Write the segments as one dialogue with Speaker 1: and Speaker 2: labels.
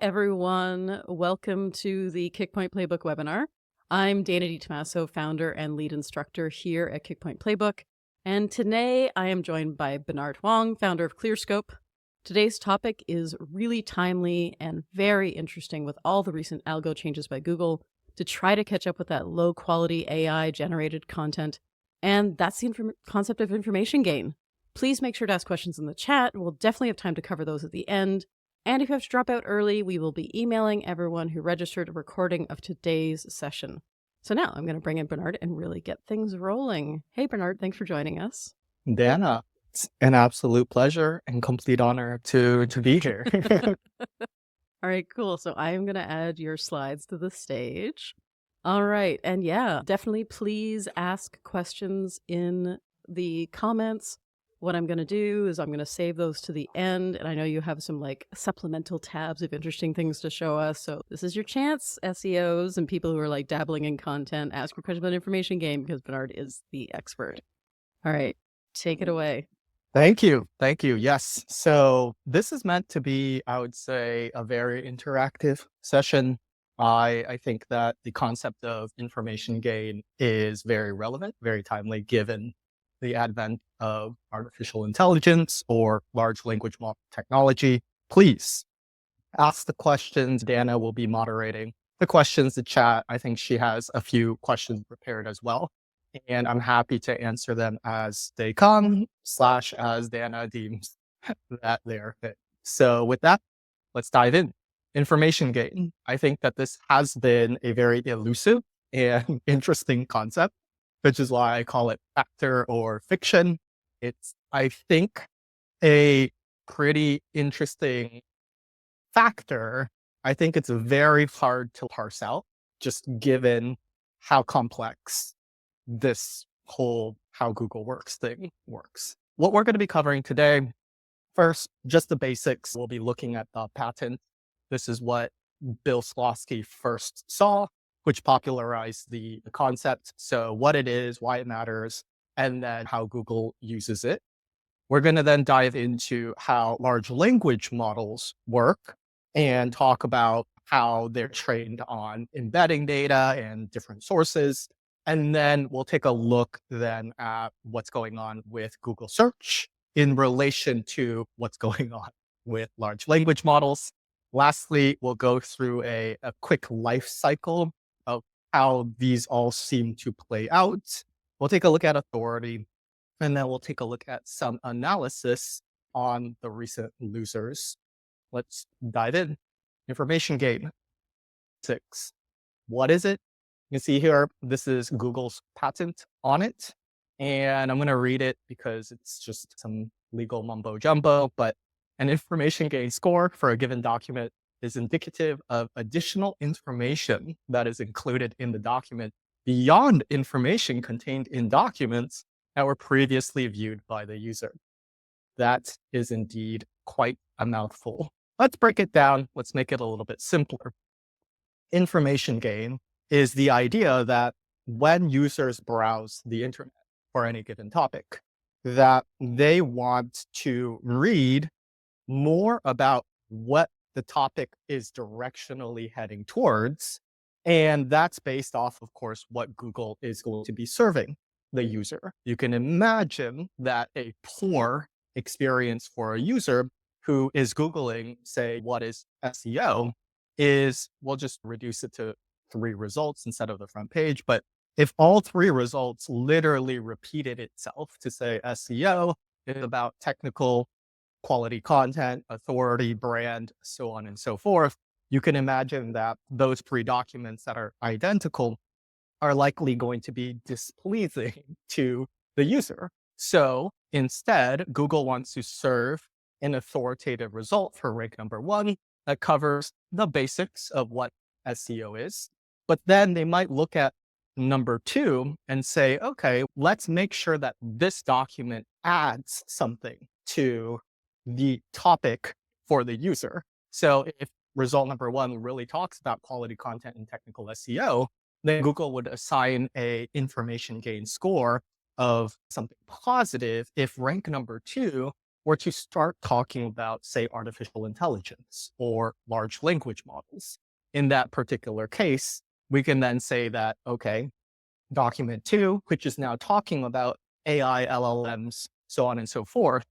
Speaker 1: everyone. Welcome to the Kickpoint Playbook webinar. I'm Dana DiTomaso, founder and lead instructor here at Kickpoint Playbook. And today I am joined by Bernard Huang, founder of Clearscope. Today's topic is really timely and very interesting with all the recent algo changes by Google to try to catch up with that low-quality AI-generated content. And that's the concept of information gain. Please make sure to ask questions in the chat. We'll definitely have time to cover those at the end. And if you have to drop out early, we will be emailing everyone who registered a recording of today's session. So now I'm going to bring in Bernard and really get things rolling. Hey, Bernard, thanks for joining us.
Speaker 2: Dana, it's an absolute pleasure and complete honor to be here.
Speaker 1: All right, cool. So I am going to add your slides to the stage. All right. And yeah, definitely please ask questions in the comments. What I'm going to do is I'm going to save those to the end. And I know you have some like supplemental tabs of interesting things to show us. So this is your chance, SEOs and people who are like dabbling in content, ask your question about information game because Bernard is the expert. All right, take it away.
Speaker 2: Thank you. Thank you. Yes. So this is meant to be, I would say, a very interactive session. I think that the concept of information gain is very relevant, very timely, given the advent of artificial intelligence or large language model technology. Please ask the questions. Dana will be moderating the questions, the chat. I think she has a few questions prepared as well. And I'm happy to answer them as they come, / as Dana deems that they're fit. So with that, let's dive in. Information gain. I think that this has been a very elusive and interesting concept, which is why I call it factor or fiction. It's, I think, a pretty interesting factor. I think it's very hard to parse out, just given how complex this whole how Google works thing works. What we're going to be covering today, first, just the basics. We'll be looking at the patent. This is what Bill Slawski first saw, which popularized the concept. So what it is, why it matters, and then how Google uses it. We're going to then dive into how large language models work and talk about how they're trained on embedding data and different sources. And then we'll take a look then at what's going on with Google search in relation to what's going on with large language models. Lastly, we'll go through a quick life cycle of how these all seem to play out. We'll take a look at authority, and then we'll take a look at some analysis on the recent losers. Let's dive in. Information gain. 6. What is it? You can see here, this is Google's patent on it. And I'm going to read it because it's just some legal mumbo jumbo, but an information gain score for a given document is indicative of additional information that is included in the document beyond information contained in documents that were previously viewed by the user. That is indeed quite a mouthful. Let's break it down. Let's make it a little bit simpler. Information gain is the idea that when users browse the internet for any given topic, that they want to read more about what the topic is directionally heading towards. And that's based off, of course, what Google is going to be serving the user. You can imagine that a poor experience for a user who is Googling, say, what is SEO, is we'll just reduce it to 3 results instead of the front page. But if all 3 results literally repeated itself to say SEO is about technical quality content, authority, brand, so on and so forth, you can imagine that those 3 documents that are identical are likely going to be displeasing to the user. So instead, Google wants to serve an authoritative result for rank number 1 that covers the basics of what SEO is. But then they might look at number 2 and say, okay, let's make sure that this document adds something to the topic for the user. So if result number 1 really talks about quality content and technical SEO, then Google would assign a information gain score of something positive if rank number 2 were to start talking about, say, artificial intelligence or large language models. In that particular case, we can then say that, okay, document 2, which is now talking about AI, LLMs, so on and so forth,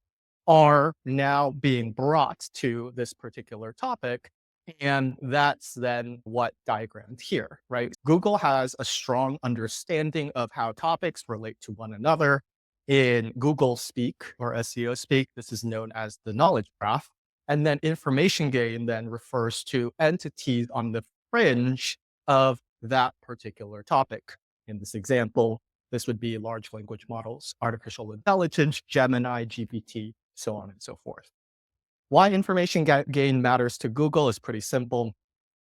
Speaker 2: are now being brought to this particular topic. And that's then what diagrammed here, right? Google has a strong understanding of how topics relate to one another. In Google speak or SEO speak, this is known as the knowledge graph. And then information gain then refers to entities on the fringe of that particular topic. In this example, this would be large language models, artificial intelligence, Gemini, GPT, so on and so forth. Why information gain matters to Google is pretty simple.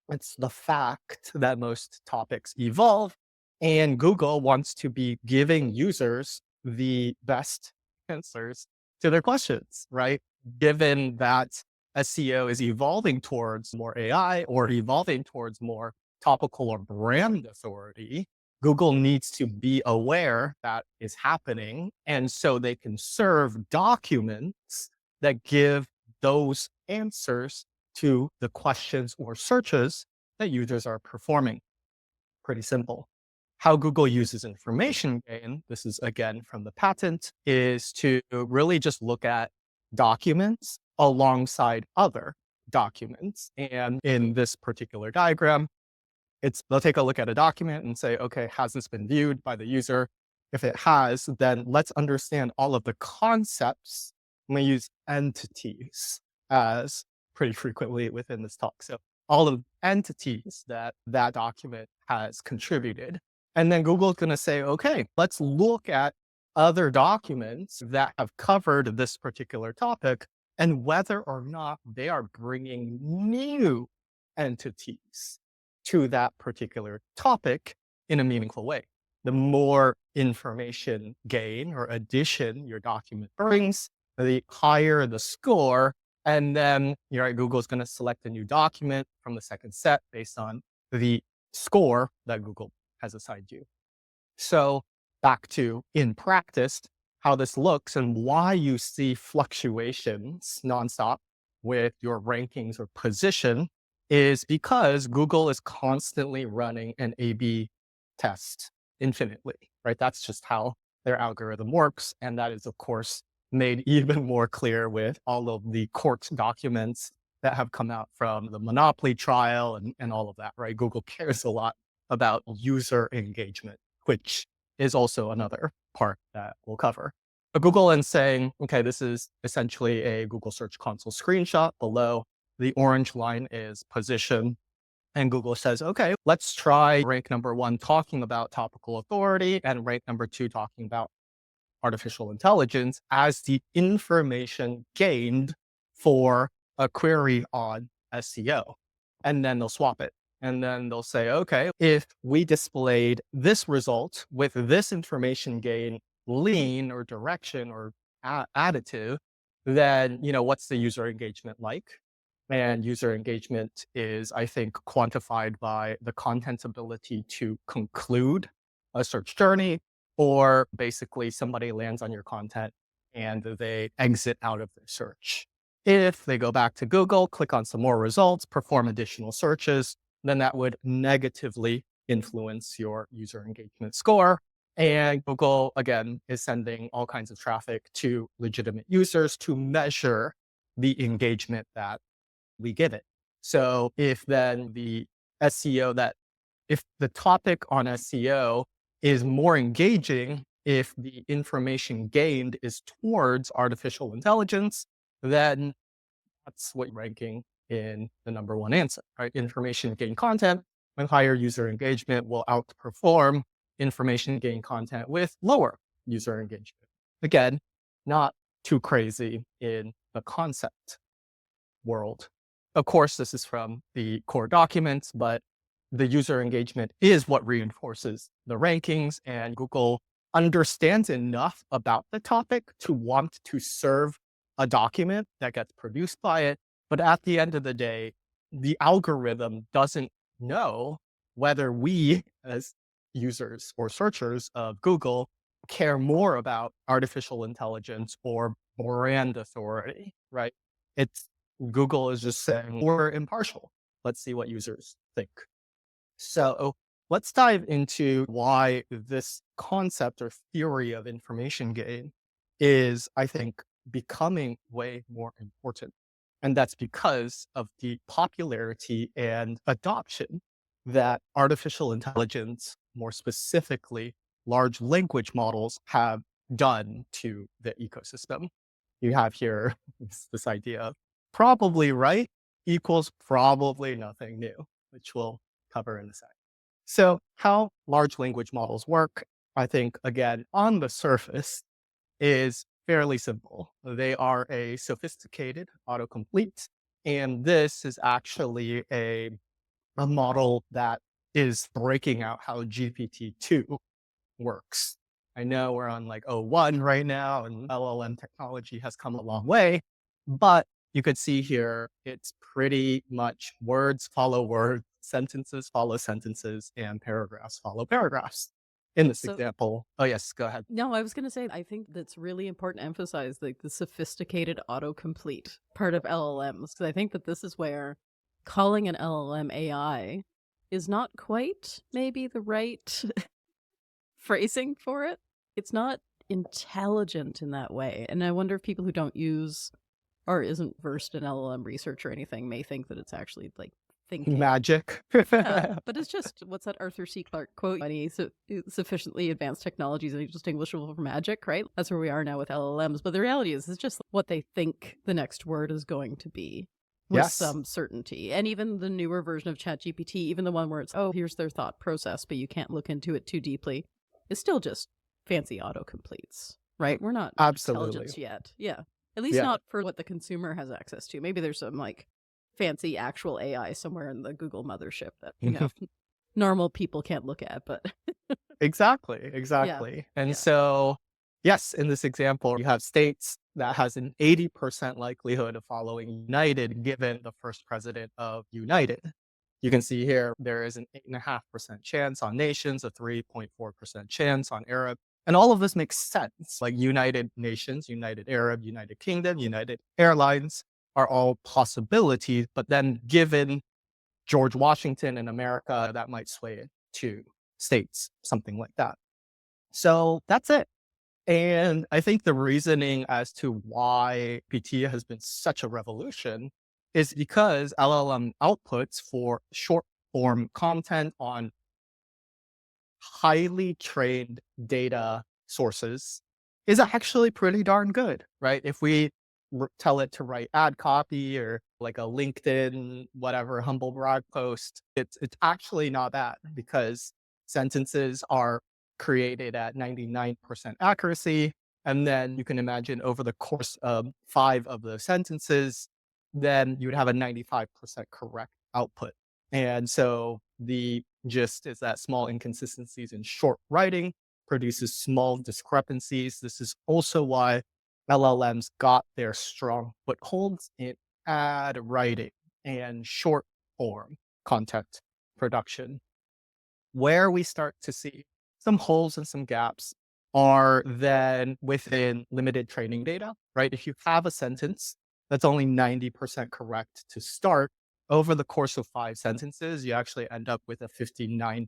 Speaker 2: It's the fact that most topics evolve, and Google wants to be giving users the best answers to their questions, right? Given that SEO is evolving towards more AI or evolving towards more topical or brand authority, Google needs to be aware that is happening. And so they can serve documents that give those answers to the questions or searches that users are performing. Pretty simple. How Google uses information gain, this is again from the patent, is to really just look at documents alongside other documents. And in this particular diagram, they'll take a look at a document and say, okay, has this been viewed by the user? If it has, then let's understand all of the concepts. I'm going to use entities as pretty frequently within this talk. So all of the entities that that document has contributed. And then Google's going to say, okay, let's look at other documents that have covered this particular topic and whether or not they are bringing new entities to that particular topic in a meaningful way. The more information gain or addition your document brings, the higher the score. And then Google's going to select a new document from the second set based on the score that Google has assigned you. So back to in practice, how this looks and why you see fluctuations nonstop with your rankings or position is because Google is constantly running an A/B test infinitely, right? That's just how their algorithm works. And that is, of course, made even more clear with all of the court documents that have come out from the monopoly trial and all of that, right? Google cares a lot about user engagement, which is also another part that we'll cover. But Google is saying, okay, this is essentially a Google Search Console screenshot. Below the orange line is position. And Google says, okay, let's try rank number 1 talking about topical authority and rank number 2 talking about artificial intelligence as the information gained for a query on SEO. And then they'll swap it. And then they'll say, okay, if we displayed this result with this information gain lean or direction or additive, then, what's the user engagement like? And user engagement is, I think, quantified by the content's ability to conclude a search journey, or basically somebody lands on your content and they exit out of their search. If they go back to Google, click on some more results, perform additional searches, then that would negatively influence your user engagement score. And Google, again, is sending all kinds of traffic to legitimate users to measure the engagement that we give it. So if then the if the topic on SEO is more engaging, if the information gained is towards artificial intelligence, then that's what you're ranking in the number 1 answer, right? Information gain content with higher user engagement will outperform information gain content with lower user engagement. Again, not too crazy in the concept world. Of course, this is from the core documents, but the user engagement is what reinforces the rankings, and Google understands enough about the topic to want to serve a document that gets produced by it. But at the end of the day, the algorithm doesn't know whether we as users or searchers of Google care more about artificial intelligence or brand authority, right? It's Google is just saying we're impartial. Let's see what users think. So let's dive into why this concept or theory of information gain is, I think, becoming way more important. And that's because of the popularity and adoption that artificial intelligence, more specifically, large language models, have done to the ecosystem. You have here this idea of probably right equals probably nothing new, which we'll cover in a sec. So, how large language models work, I think, again, on the surface, is fairly simple. They are a sophisticated autocomplete, and this is actually a model that is breaking out how GPT-2 works. I know we're on like O1 right now, and LLM technology has come a long way, but you could see here it's pretty much words follow words, sentences follow sentences, and paragraphs follow paragraphs. In this
Speaker 1: So,
Speaker 2: example, oh yes, go ahead.
Speaker 1: no, I was going to say, I think that's really important to emphasize like the sophisticated autocomplete part of LLMs, because I think that this is where calling an LLM AI is not quite maybe the right phrasing for it. It's not intelligent in that way. And I wonder if people who don't use or isn't versed in LLM research or anything may think that it's actually like thinking.
Speaker 2: Magic.
Speaker 1: Yeah, but it's just, what's that Arthur C. Clarke quote? Any sufficiently advanced technologies are distinguishable from magic, right? That's where we are now with LLMs. But the reality is, it's just what they think the next word is going to be with
Speaker 2: Yes.
Speaker 1: some certainty. And even the newer version of ChatGPT, even the one where it's, oh, here's their thought process, but you can't look into it too deeply, is still just fancy autocompletes, right? We're not
Speaker 2: Absolutely.
Speaker 1: intelligence yet. Yeah. At least
Speaker 2: Yeah.
Speaker 1: not for what the consumer has access to. Maybe there's some like fancy actual AI somewhere in the Google mothership that, you know, normal people can't look at, but
Speaker 2: Exactly. And
Speaker 1: yeah.
Speaker 2: so, yes, in this example, you have states that has an 80% likelihood of following United given the first president of United. You can see here there is an 8.5% chance on nations, a 3.4% chance on Arab. And all of this makes sense. Like United Nations, United Arab, United Kingdom, United Airlines are all possibilities. But then given George Washington in America, that might sway it to states, something like that. So that's it. And I think the reasoning as to why PT has been such a revolution is because LLM outputs for short form content on highly trained data sources is actually pretty darn good, right? If we tell it to write ad copy or like a LinkedIn, whatever, humble brag post, it's actually not bad because sentences are created at 99% accuracy. And then you can imagine over the course of 5 of the sentences, then you would have a 95% correct output. And so the gist is that small inconsistencies in short writing produces small discrepancies. This is also why LLMs got their strong footholds in ad writing and short form content production. Where we start to see some holes and some gaps are then within limited training data, right? If you have a sentence that's only 90% correct to start, over the course of 5 sentences, you actually end up with a 59%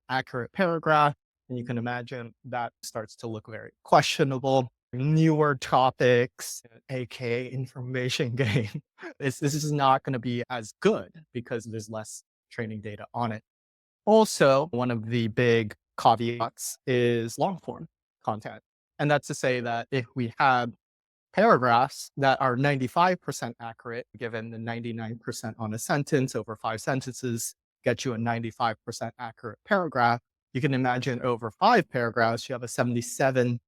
Speaker 2: accurate paragraph. And you can imagine that starts to look very questionable. Newer topics, aka information gain, this is not going to be as good because there's less training data on it. Also, one of the big caveats is long form content. And that's to say that if we have paragraphs that are 95% accurate, given the 99% on a sentence over 5 sentences, get you a 95% accurate paragraph. You can imagine over 5 paragraphs, you have a 77%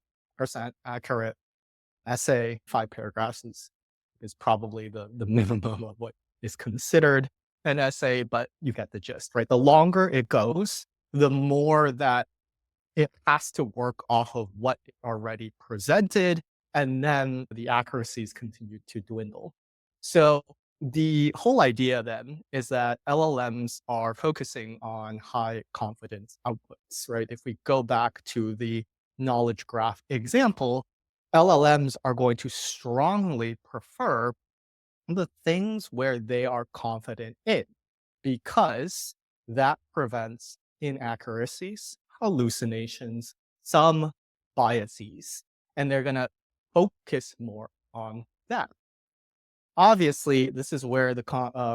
Speaker 2: accurate essay. 5 paragraphs is probably the minimum of what is considered an essay, but you get the gist, right? The longer it goes, the more that it has to work off of what it already presented, and then the accuracies continue to dwindle. So the whole idea then is that LLMs are focusing on high confidence outputs, right? If we go back to the knowledge graph example, LLMs are going to strongly prefer the things where they are confident in, because that prevents inaccuracies, hallucinations, some biases, and they're going to focus more on that. Obviously, this is where the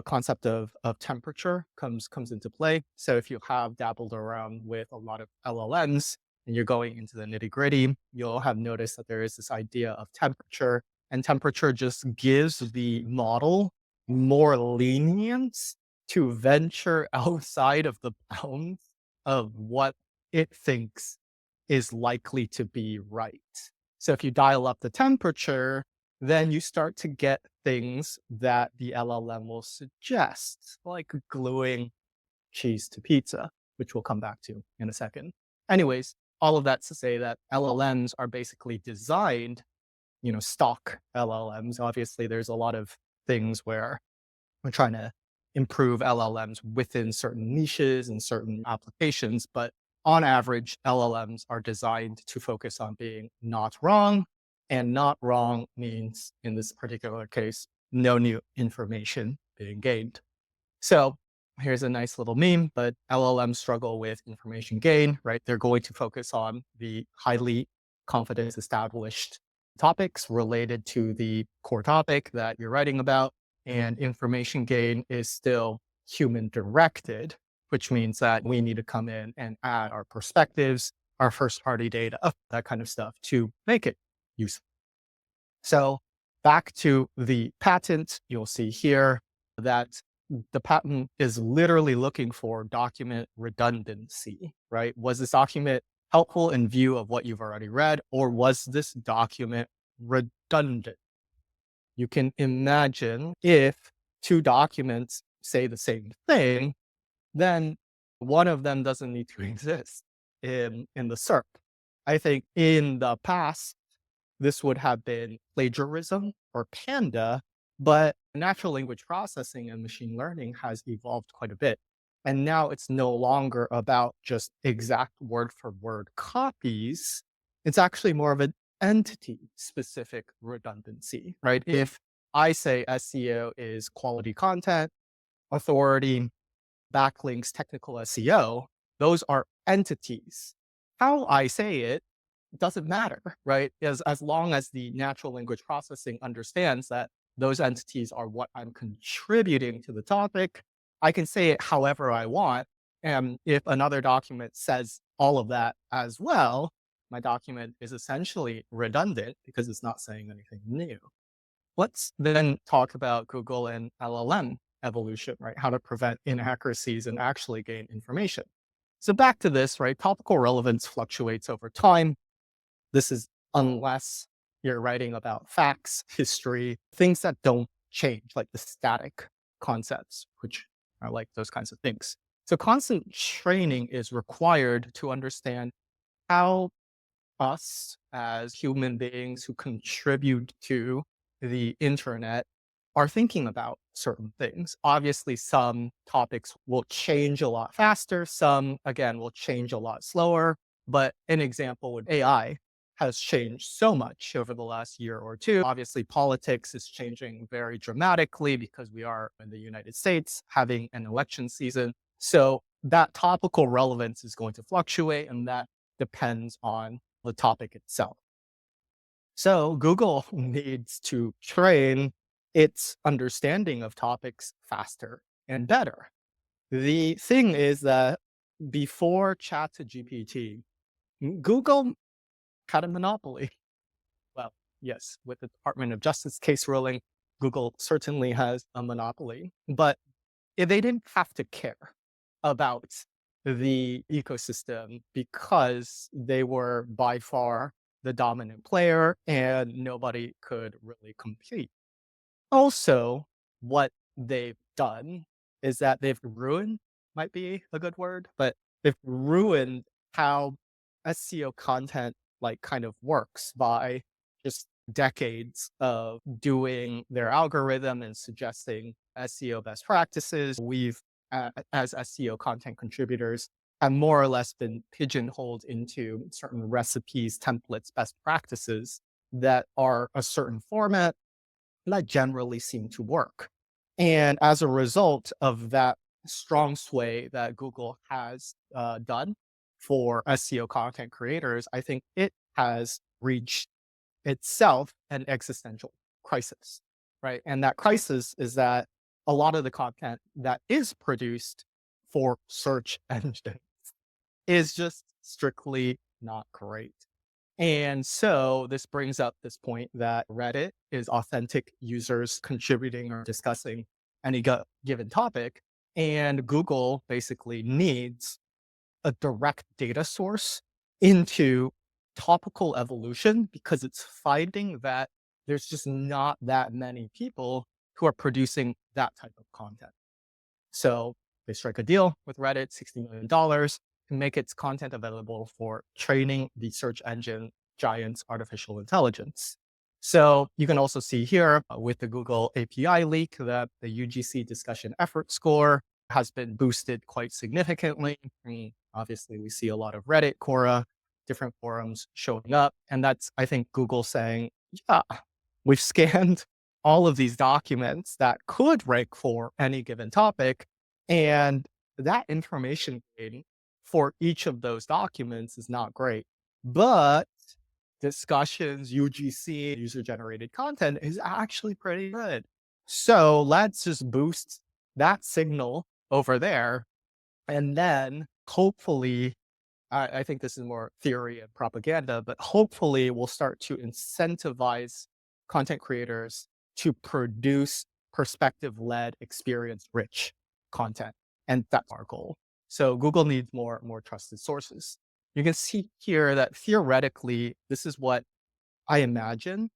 Speaker 2: concept of temperature comes into play. So if you have dabbled around with a lot of LLMs and you're going into the nitty gritty, you'll have noticed that there is this idea of temperature, and temperature just gives the model more lenience to venture outside of the bounds of what it thinks is likely to be right. So if you dial up the temperature, then you start to get things that the LLM will suggest, like gluing cheese to pizza, which we'll come back to in a second. Anyways, all of that's to say that LLMs are basically designed, stock LLMs. Obviously, there's a lot of things where we're trying to improve LLMs within certain niches and certain applications, but on average, LLMs are designed to focus on being not wrong. And not wrong means, in this particular case, no new information being gained. So here's a nice little meme, but LLMs struggle with information gain, right? They're going to focus on the highly confidence established topics related to the core topic that you're writing about. And information gain is still human directed, which means that we need to come in and add our perspectives, our first party data, that kind of stuff to make it useful. So back to the patent, you'll see here that the patent is literally looking for document redundancy, right? Was this document helpful in view of what you've already read, or was this document redundant? You can imagine if two documents say the same thing, then one of them doesn't need to exist in the SERP. I think in the past, this would have been plagiarism or Panda, but natural language processing and machine learning has evolved quite a bit. And now it's no longer about just exact word for word copies. It's actually more of an entity specific redundancy, right? If I say SEO is quality content, authority, backlinks, technical SEO, those are entities. How I say it doesn't matter, right? As long as the natural language processing understands that those entities are what I'm contributing to the topic, I can say it however I want. And if another document says all of that as well, my document is essentially redundant because it's not saying anything new. Let's then talk about Google and LLM evolution, right? How to prevent inaccuracies and actually gain information. So back to this, right? Topical relevance fluctuates over time. This is unless you're writing about facts, history, things that don't change, like the static concepts, which are like those kinds of things. So constant training is required to understand how us as human beings who contribute to the internet are thinking about certain things. Obviously, some topics will change a lot faster. Some, again, will change a lot slower. But an example would AI has changed so much over the last year or two. Obviously, politics is changing very dramatically because we are in the United States having an election season. So that topical relevance is going to fluctuate, and that depends on the topic itself. So Google needs to train its understanding of topics faster and better. The thing is that before ChatGPT, Google had a monopoly. Well, yes, with the Department of Justice case ruling, Google certainly has a monopoly, but they didn't have to care about the ecosystem because they were by far the dominant player and nobody could really compete. Also, what they've done is that they've ruined, might be a good word, but they've ruined how SEO content like kind of works by just decades of doing their algorithm and suggesting SEO best practices. We've, as SEO content contributors, have more or less been pigeonholed into certain recipes, templates, best practices that are a certain format that generally seem to work. And as a result of that strong sway that Google has done for SEO content creators, I think it has reached itself an existential crisis, right? And that crisis is that a lot of the content that is produced for search engine is just strictly not great. And so this brings up this point that Reddit is authentic users contributing or discussing any given topic. And Google basically needs a direct data source into topical evolution because it's finding that there's just not that many people who are producing that type of content. So they strike a deal with Reddit, $60 million, to make its content available for training the search engine giant's artificial intelligence. So you can also see here with the Google API leak that the UGC discussion effort score has been boosted quite significantly. Obviously, we see a lot of Reddit, Quora, different forums showing up. And that's, I think, Google saying, yeah, we've scanned all of these documents that could rank for any given topic. And that information gain for each of those documents is not great. But discussions, UGC, user generated content is actually pretty good. So let's just boost that signal over there. And then hopefully, I think this is more theory and propaganda, but hopefully we'll start to incentivize content creators to produce perspective-led, experience-rich content. And that's our goal. So Google needs more trusted sources. You can see here that theoretically, this is what I imagine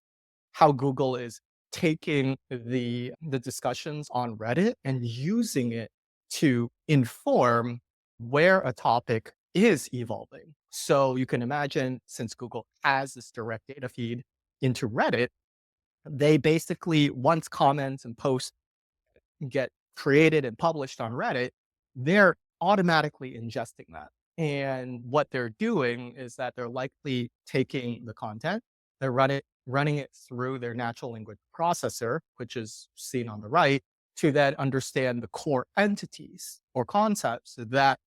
Speaker 2: how Google is taking the discussions on Reddit and using it to inform where a topic is evolving. So you can imagine, since Google has this direct data feed into Reddit, they basically, once comments and posts get created and published on Reddit, they're automatically ingesting that. And what they're doing is that they're likely taking the content, they're running it through their natural language processor, which is seen on the right, to then understand the core entities or concepts that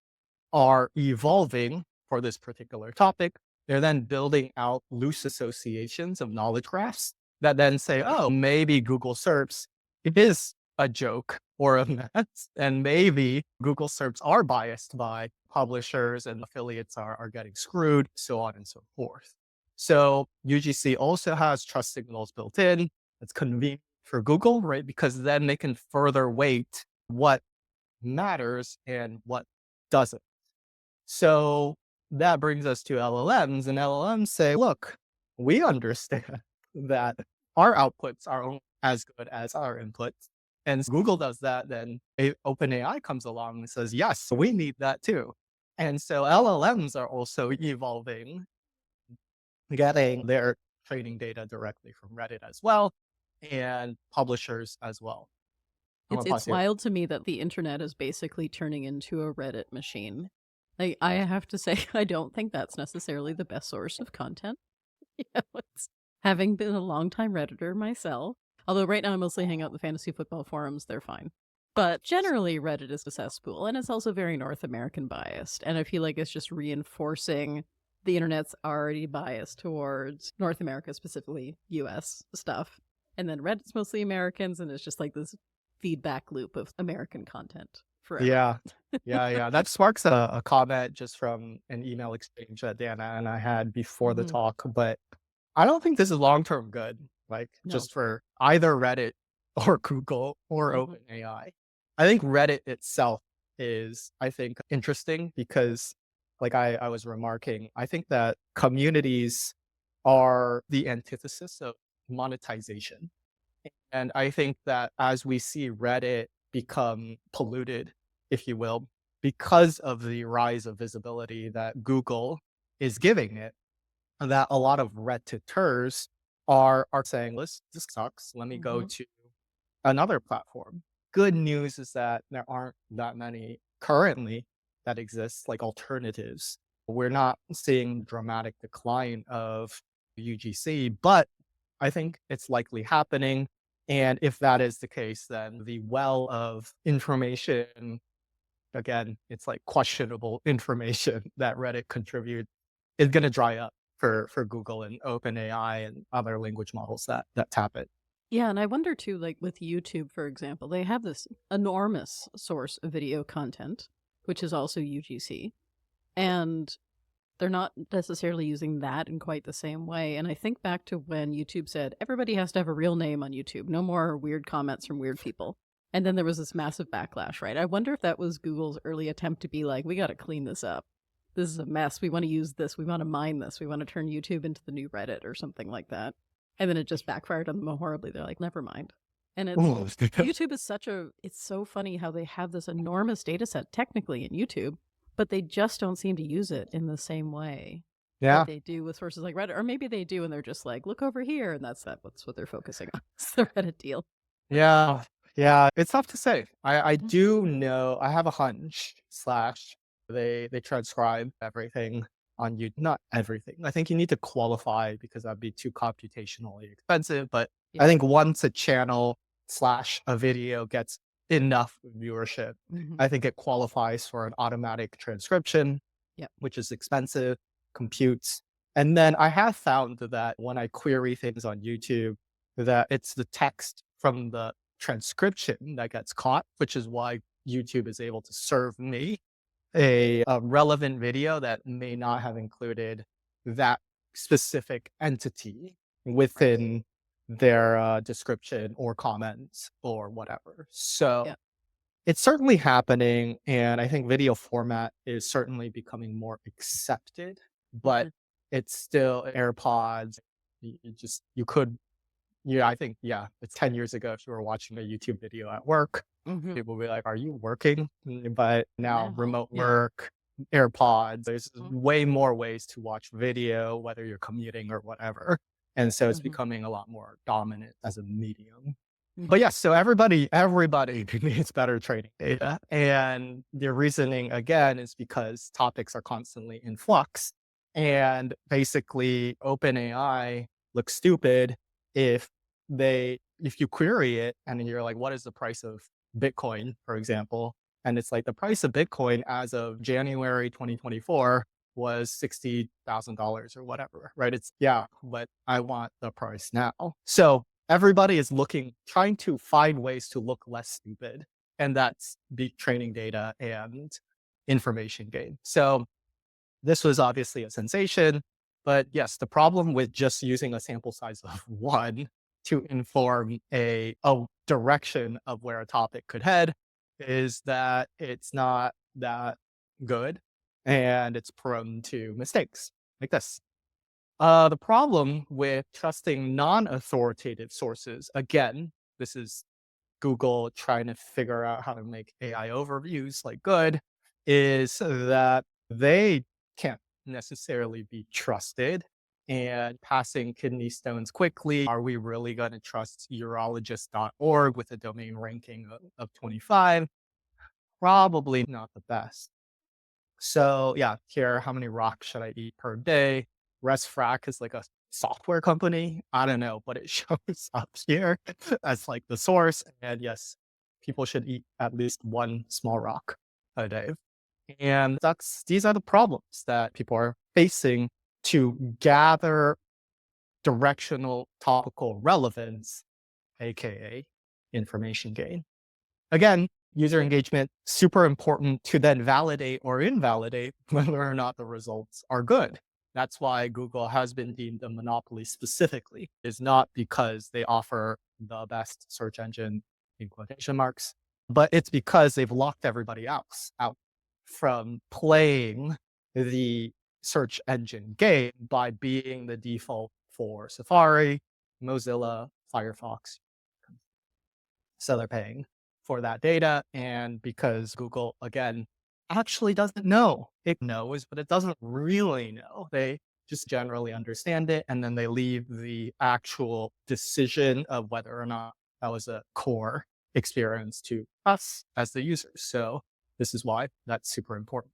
Speaker 2: are evolving for this particular topic. They're then building out loose associations of knowledge graphs that then say, oh, maybe Google SERPs is a joke or a mess, and maybe Google SERPs are biased by publishers and affiliates are getting screwed, so on and so forth. So UGC also has trust signals built in. It's convenient for Google, right? Because then they can further weight what matters and what doesn't. So that brings us to LLMs, and LLMs say, look, we understand that our outputs are only as good as our inputs. And Google does that, then OpenAI comes along and says, yes, we need that too. And so LLMs are also evolving, getting their training data directly from Reddit as well, and publishers as well.
Speaker 1: It's wild to me that the internet is basically turning into a Reddit machine. Like, I have to say, I don't think that's necessarily the best source of content. Having been a longtime Redditor myself, although right now I mostly hang out in the fantasy football forums, they're fine. But generally, Reddit is a cesspool, and it's also very North American biased. And I feel like it's just reinforcing the internet's already biased towards North America, specifically US stuff. And then Reddit's mostly Americans, and it's just like this feedback loop of American content forever.
Speaker 2: Yeah. That sparks a comment just from an email exchange that Dana and I had before the talk, but I don't think this is long-term good, just for either Reddit or Google or OpenAI. I think Reddit itself is, interesting because, like I was remarking, I think that communities are the antithesis of monetization. And I think that as we see Reddit become polluted, if you will, because of the rise of visibility that Google is giving it, that a lot of Redditors are saying, this sucks. Let me go to another platform. Good news is that there aren't that many currently that exist, like alternatives. We're not seeing dramatic decline of UGC, but I think it's likely happening. And if that is the case, then the well of information, again, it's like questionable information that Reddit contributes is going to dry up for Google and OpenAI and other language models that tap it.
Speaker 1: Yeah, and I wonder too, like with YouTube, for example, they have this enormous source of video content, which is also UGC, and they're not necessarily using that in quite the same way. And I think back to when YouTube said everybody has to have a real name on YouTube, no more weird comments from weird people. And then there was this massive backlash, right? I wonder if that was Google's early attempt to be like, we got to clean this up. This is a mess. We want to use this. We want to mine this. We want to turn YouTube into the new Reddit or something like that. And then it just backfired on them horribly. They're like, never mind. And it's
Speaker 2: Ooh.
Speaker 1: YouTube is it's so funny how they have this enormous data set technically in YouTube, but they just don't seem to use it in the same way
Speaker 2: Yeah.
Speaker 1: that they do with sources like Reddit. Or maybe they do and they're just like, look over here, and that's what they're focusing on. It's the Reddit deal.
Speaker 2: Yeah. Yeah. It's tough to say. I do know, I have a hunch slash they transcribe everything on you. Not everything. I think you need to qualify because that'd be too computationally expensive. But
Speaker 1: Yeah.
Speaker 2: I think once a channel slash a video gets enough viewership, I think it qualifies for an automatic transcription,
Speaker 1: Yep.
Speaker 2: which is expensive, computes. And then I have found that when I query things on YouTube, that it's the text from the transcription that gets caught, which is why YouTube is able to serve me a relevant video that may not have included that specific entity within their description or comments or whatever. So
Speaker 1: Yeah.
Speaker 2: it's certainly happening, and I think video format is certainly becoming more accepted, but it's still AirPods. You could, yeah, I think, yeah, it's 10 years ago if you were watching a YouTube video at work, people would be like, are you working? But now
Speaker 1: Now,
Speaker 2: remote
Speaker 1: yeah.
Speaker 2: work, AirPods, there's way more ways to watch video, whether you're commuting or whatever. And so it's becoming a lot more dominant as a medium. But yes, so everybody needs better training data. And the reasoning, again, is because topics are constantly in flux. And basically, OpenAI looks stupid if you query it and you're like, what is the price of Bitcoin, for example? And it's like the price of Bitcoin as of January 2024 was $60,000 or whatever, right? It's, yeah, but I want the price now. So everybody is trying to find ways to look less stupid. And that's big training data and information gain. So this was obviously a sensation, but yes, the problem with just using a sample size of one to inform a direction of where a topic could head is that it's not that good and it's prone to mistakes like this. The problem with trusting non-authoritative sources, again, this is Google trying to figure out how to make AI overviews like good, is that they can't necessarily be trusted. And passing kidney stones quickly, are we really going to trust urologist.org with a domain ranking of 25? Probably not the best. So yeah, here, how many rocks should I eat per day? ResFrac is like a software company. I don't know, but it shows up here as like the source. And yes, people should eat at least one small rock a day. And these are the problems that people are facing to gather directional topical relevance, aka information gain. Again, user engagement, super important to then validate or invalidate whether or not the results are good. That's why Google has been deemed a monopoly specifically. It's not because they offer the best search engine in quotation marks, but it's because they've locked everybody else out from playing the search engine game by being the default for Safari, Mozilla, Firefox. So they're paying for that data. And because Google, again, actually doesn't know. It knows, but it doesn't really know. They just generally understand it. And then they leave the actual decision of whether or not that was a core experience to us as the users. So this is why that's super important.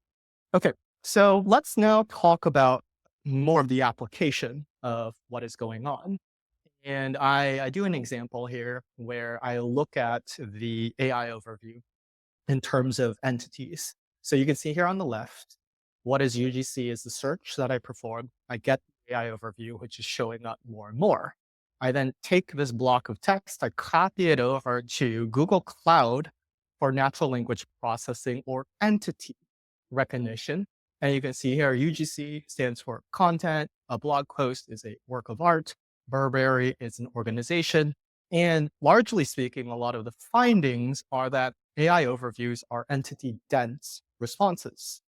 Speaker 2: Okay, so let's now talk about more of the application of what is going on. And I do an example here where I look at the AI overview in terms of entities. So you can see here on the left, what is UGC is the search that I perform. I get the AI overview, which is showing up more and more. I then take this block of text, I copy it over to Google Cloud for natural language processing or entity recognition. And you can see here, UGC stands for content. A blog post is a work of art. Burberry is an organization. And largely speaking, a lot of the findings are that AI overviews are entity dense responses.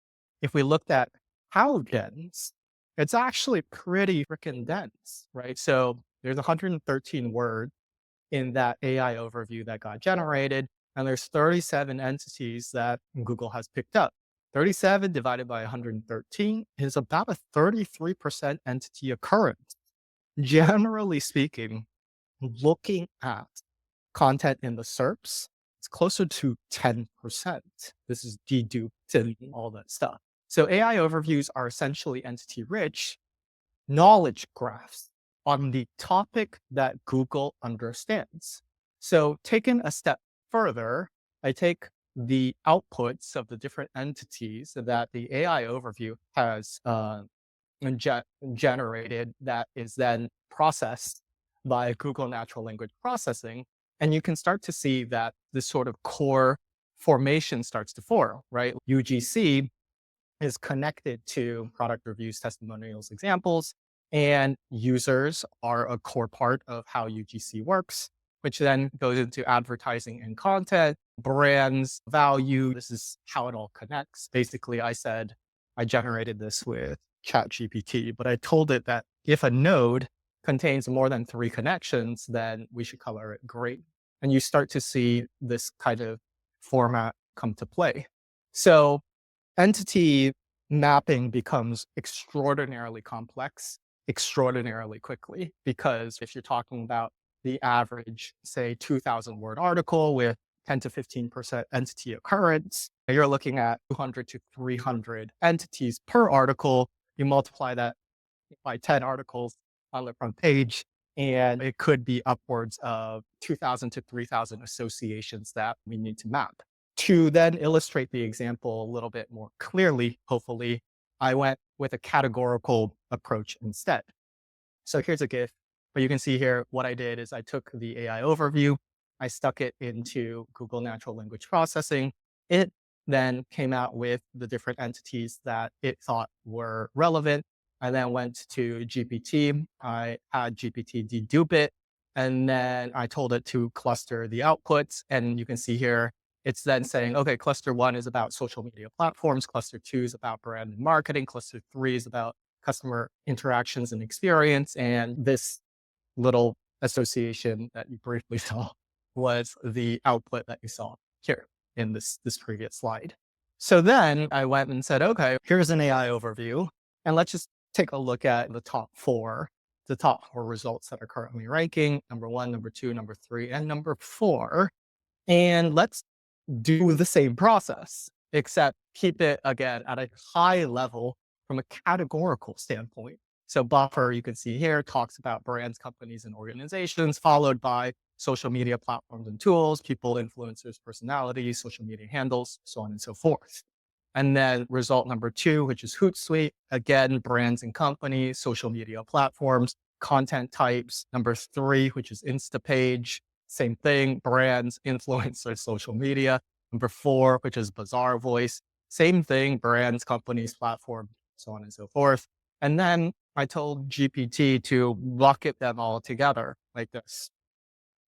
Speaker 2: If we looked at how dense, it's actually pretty freaking dense, right? So there's 113 words in that AI overview that got generated, and there's 37 entities that Google has picked up. 37 divided by 113 is about a 33% entity occurrence. Generally speaking, looking at content in the SERPs, it's closer to 10%. This is deduped and all that stuff. So AI overviews are essentially entity rich knowledge graphs on the topic that Google understands. So taking a step further, I take the outputs of the different entities that the AI overview has generated that is then processed by Google natural language processing. And you can start to see that this sort of core formation starts to form, right? UGC is connected to product reviews, testimonials, examples, and users are a core part of how UGC works, which then goes into advertising and content, brands, value. This is how it all connects. Basically, I said I generated this with ChatGPT, but I told it that if a node contains more than 3 connections, then we should color it green. And you start to see this kind of format come to play. So entity mapping becomes extraordinarily complex, extraordinarily quickly, because if you're talking about the average, say, 2,000 word article with 10 to 15% entity occurrence, you're looking at 200 to 300 entities per article. You multiply that by 10 articles on the front page, and it could be upwards of 2,000 to 3,000 associations that we need to map. To then illustrate the example a little bit more clearly, hopefully, I went with a categorical approach instead. So here's a GIF, but you can see here what I did is I took the AI overview, I stuck it into Google Natural Language Processing. It then came out with the different entities that it thought were relevant. I then went to GPT. I had GPT dedupe it, and then I told it to cluster the outputs. And you can see here, it's then saying, okay, cluster 1 is about social media platforms. Cluster 2 is about brand and marketing. Cluster 3 is about customer interactions and experience. And this little association that you briefly saw was the output that you saw here in this previous slide. So then I went and said, okay, here's an AI overview. And let's just take a look at the top 4 results that are currently ranking, number 1, number 2, number 3, and number 4. And let's do the same process, except keep it again at a high level from a categorical standpoint. So buffer, you can see here, talks about brands, companies, and organizations, followed by social media platforms and tools, people, influencers, personalities, social media handles, so on and so forth. And then result number 2, which is Hootsuite, again, brands and companies, social media platforms, content types. Number 3, which is Instapage, same thing, brands, influencers, social media. Number 4, which is Bazaar Voice, same thing, brands, companies, platform, so on and so forth. And then I told GPT to bucket them all together like this.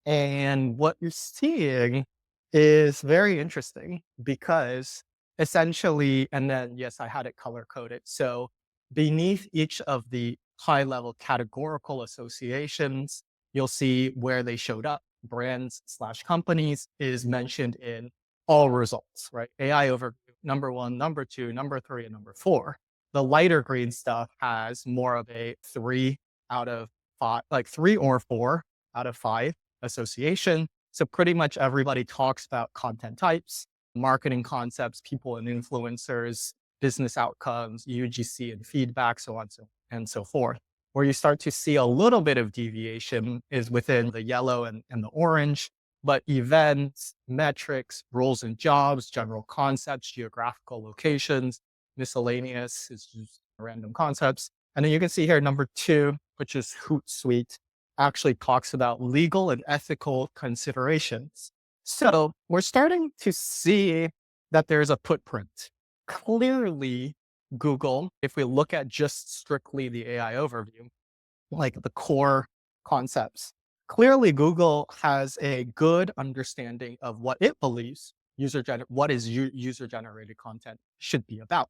Speaker 2: And what you're seeing is very interesting because essentially, and then yes, I had it color coded. So beneath each of the high level categorical associations, you'll see where they showed up. Brands/companies is mentioned in all results, right? AI overview, number 1, number 2, number 3, and number 4. The lighter green stuff has more of a 3 out of 5, like 3 or 4 out of 5 association. So pretty much everybody talks about content types, marketing concepts, people and influencers, business outcomes, UGC and feedback, so on and so forth. Where you start to see a little bit of deviation is within the yellow and the orange, but events, metrics, roles and jobs, general concepts, geographical locations, miscellaneous is just random concepts. And then you can see here number 2, which is Hootsuite, actually talks about legal and ethical considerations. So we're starting to see that there's a footprint. Clearly, Google, if we look at just strictly the AI overview, like the core concepts, clearly Google has a good understanding of what it believes user generated content should be about.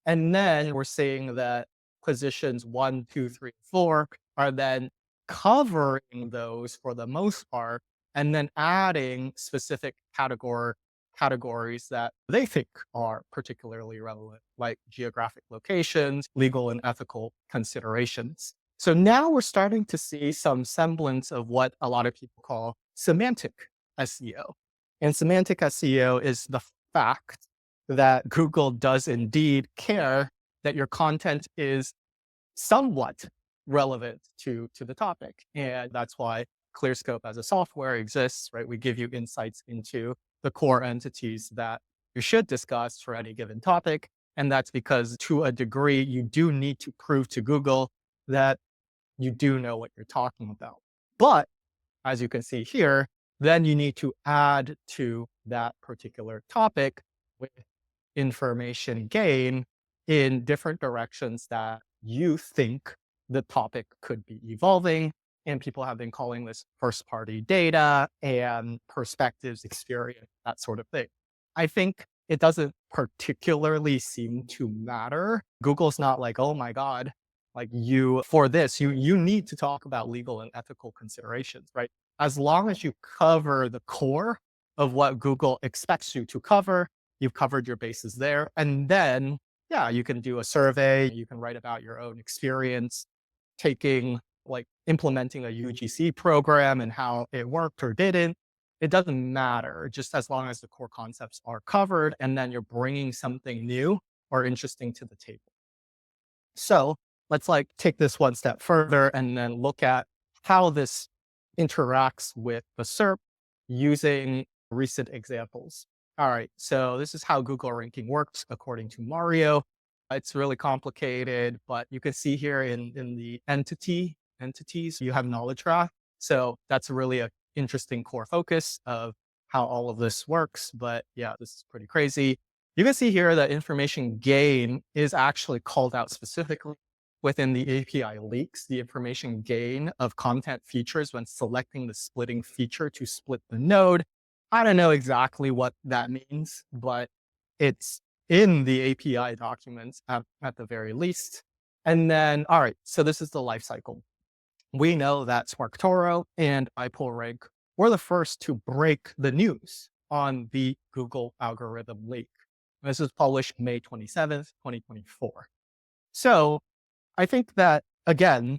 Speaker 2: And then we're seeing that positions 1, 2, 3, 4 are then covering those for the most part, and then adding specific categories that they think are particularly relevant, like geographic locations, legal and ethical considerations. So now we're starting to see some semblance of what a lot of people call semantic SEO. And semantic SEO is the fact that Google does indeed care that your content is somewhat relevant to the topic. And that's why Clearscope as a software exists, right? We give you insights into the core entities that you should discuss for any given topic. And that's because to a degree, you do need to prove to Google that you do know what you're talking about. But as you can see here, then you need to add to that particular topic with information gain in different directions that you think the topic could be evolving. And people have been calling this first party data and perspectives, experience, that sort of thing. I think it doesn't particularly seem to matter. Google's not like, oh my God, like for this, you need to talk about legal and ethical considerations, right? As long as you cover the core of what Google expects you to cover, you've covered your bases there. And then, yeah, you can do a survey, you can write about your own experience, implementing a UGC program and how it worked or didn't. It doesn't matter, just as long as the core concepts are covered and then you're bringing something new or interesting to the table. So let's take this one step further and then look at how this interacts with the SERP using recent examples. All right, so this is how Google ranking works according to Mario. It's really complicated, but you can see here in the entities, you have knowledge graph. So that's really an interesting core focus of how all of this works. But yeah, this is pretty crazy. You can see here that information gain is actually called out specifically within the API leaks, the information gain of content features when selecting the splitting feature to split the node. I don't know exactly what that means, but it's in the API documents at the very least. And then, all right, so this is the life cycle. We know that SparkToro and iPullRank were the first to break the news on the Google algorithm leak. This was published May 27th, 2024. So I think that, again,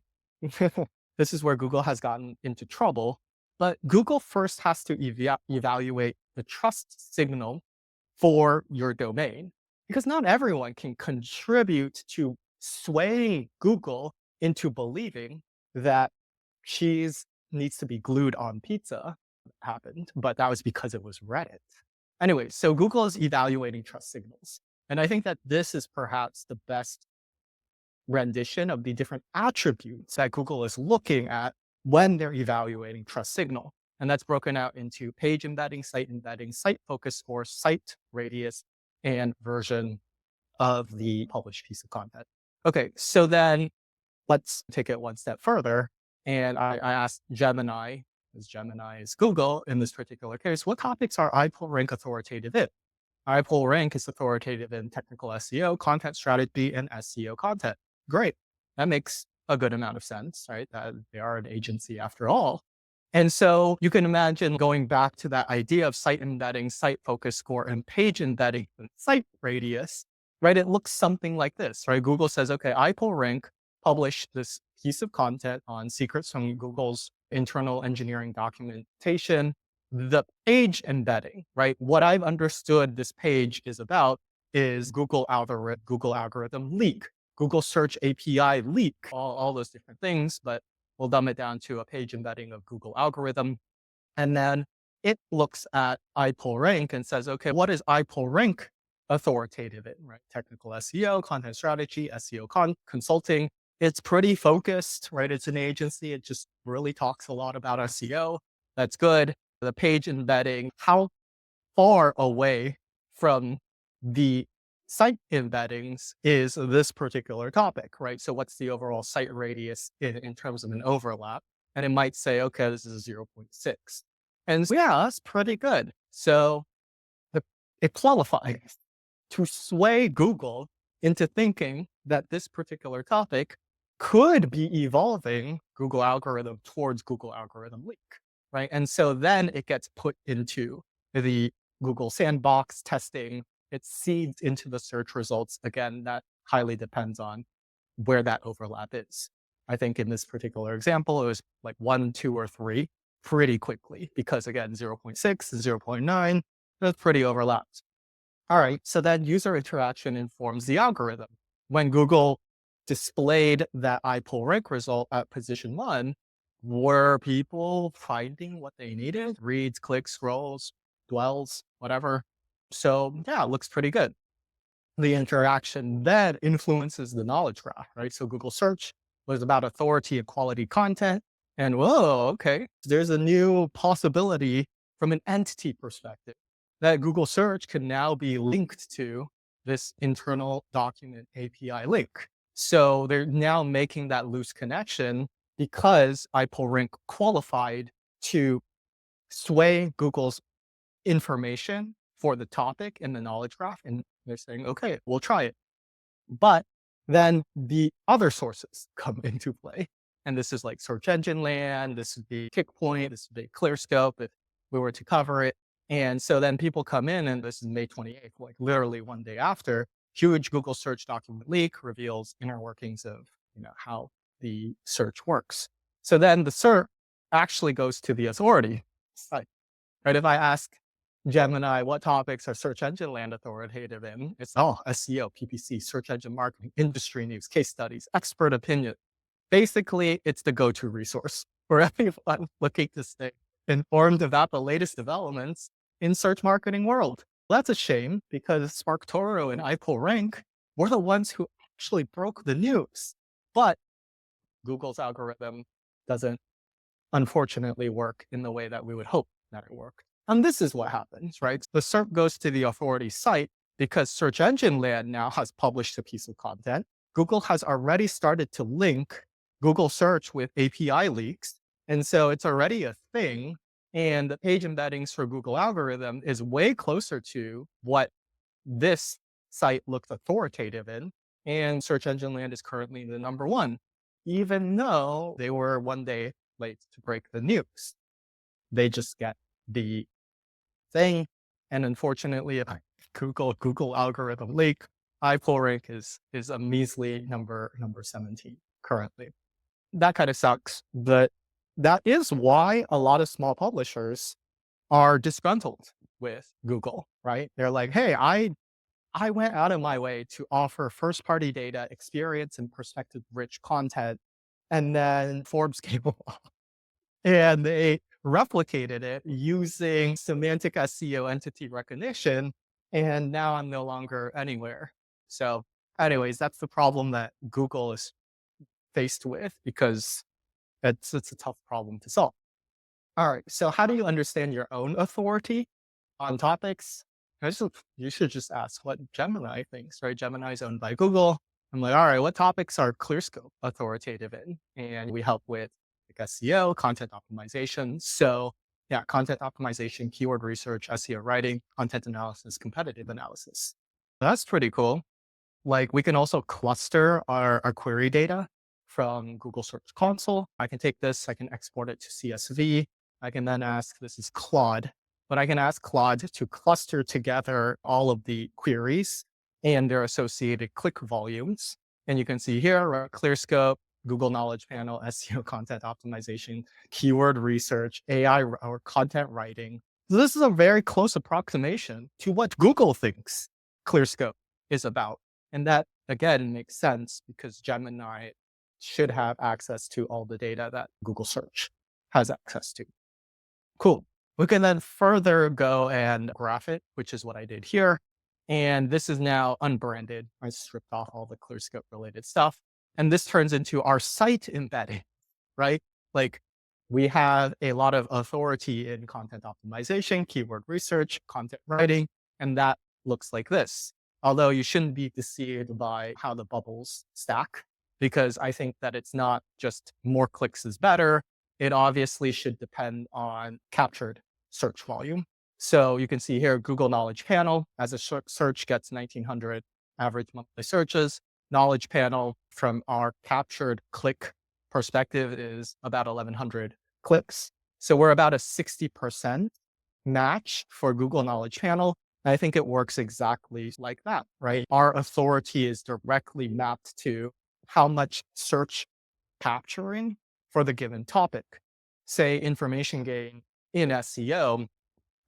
Speaker 2: this is where Google has gotten into trouble, but Google first has to evaluate the trust signal for your domain, because not everyone can contribute to swaying Google into believing that cheese needs to be glued on pizza. Happened, but that was because it was Reddit. Anyway, so Google is evaluating trust signals. And I think that this is perhaps the best rendition of the different attributes that Google is looking at when they're evaluating trust signal. And that's broken out into page embedding, site focus score, site radius, and version of the published piece of content. Okay, so then let's take it one step further. And I asked Gemini, as Gemini is Google in this particular case, what topics are iPullRank authoritative in? iPullRank is authoritative in technical SEO, content strategy, and SEO content. Great. That makes a good amount of sense, right? That they are an agency after all. And so you can imagine going back to that idea of site embedding, site focus score, and page embedding, and site radius, right? It looks something like this, right? Google says, okay, iPullRank published this piece of content on secrets from Google's internal engineering documentation. The page embedding, right? What I've understood this page is about is Google algorithm leak. Google Search API leak, all those different things, but we'll dumb it down to a page embedding of Google algorithm. And then it looks at iPull rank and says, okay, what is iPull rank authoritative in, right? Technical SEO, content strategy, SEO consulting. It's pretty focused, right? It's an agency. It just really talks a lot about SEO. That's good. The page embedding, how far away from the site embeddings is this particular topic, right? So what's the overall site radius in terms of an overlap? And it might say, okay, this is 0.6. And so, yeah, that's pretty good. So it qualifies to sway Google into thinking that this particular topic could be evolving Google algorithm towards Google algorithm leak, right? And so then it gets put into the Google sandbox testing. It seeds into the search results. Again, that highly depends on where that overlap is. I think in this particular example, it was like 1, 2, or 3 pretty quickly because again, 0.6, 0.9, that's pretty overlapped. All right, so then user interaction informs the algorithm. When Google displayed that iPull rank result at position 1, were people finding what they needed? Reads, clicks, scrolls, dwells, whatever. So yeah, it looks pretty good. The interaction then influences the knowledge graph, right? So Google search was about authority and quality content. And whoa, okay, there's a new possibility from an entity perspective that Google search can now be linked to this internal document API link. So they're now making that loose connection because iPull rank qualified to sway Google's information for the topic in the knowledge graph. And they're saying, okay, we'll try it. But then the other sources come into play. And this is like search engine land. This would be Kickpoint. This would be Clearscope if we were to cover it. And so then people come in, and this is May 28th, like literally one day after, huge Google search document leak reveals inner workings of how the search works. So then the SERP actually goes to the authority site, right? If I ask Gemini, what topics are search engine land authoritative in? It's SEO, PPC, search engine marketing, industry news, case studies, expert opinion. Basically, it's the go-to resource for everyone looking to stay informed about the latest developments in search marketing world. That's a shame because SparkToro and iPull rank were the ones who actually broke the news. But Google's algorithm doesn't, unfortunately, work in the way that we would hope that it worked. And this is what happens, right? The SERP goes to the authority site because search engine land now has published a piece of content. Google has already started to link Google search with API leaks. And so it's already a thing. And the page embeddings for Google algorithm is way closer to what this site looks authoritative in. And search engine land is currently the number 1, even though they were one day late to break the news. They just get the thing. And unfortunately, Google algorithm leak, iPull rank is a measly number 17 currently. That kind of sucks, but that is why a lot of small publishers are disgruntled with Google, right? They're like, hey, I went out of my way to offer first-party data, experience, and perspective-rich content, and then Forbes came along and they replicated it using semantic SEO entity recognition, and now I'm no longer anywhere. So anyways, that's the problem that Google is faced with because it's a tough problem to solve. All right, so how do you understand your own authority on topics? You should just ask what Gemini thinks, right? Gemini is owned by Google. I'm like, all right, what topics are Clearscope authoritative in? And we help with like SEO, content optimization. So yeah, content optimization, keyword research, SEO writing, content analysis, competitive analysis. That's pretty cool. Like we can also cluster our query data from Google Search Console. I can take this, I can export it to CSV. I can then ask, this is Claude, but I can ask Claude to cluster together all of the queries and their associated click volumes. And you can see here, right, Clearscope, Google Knowledge Panel, SEO content optimization, keyword research, AI or content writing. So this is a very close approximation to what Google thinks Clearscope is about. And that again, makes sense because Gemini should have access to all the data that Google search has access to. Cool. We can then further go and graph it, which is what I did here. And this is now unbranded. I stripped off all the Clearscope related stuff. And this turns into our site embedding, right? Like we have a lot of authority in content optimization, keyword research, content writing, and that looks like this. Although you shouldn't be deceived by how the bubbles stack, because I think that it's not just more clicks is better. It obviously should depend on captured search volume. So you can see here, Google Knowledge Panel as a search gets 1900 average monthly searches. Knowledge Panel from our captured click perspective is about 1100 clicks. So we're about a 60% match for Google Knowledge Panel. And I think it works exactly like that, right? Our authority is directly mapped to how much search capturing for the given topic. Say information gain in SEO,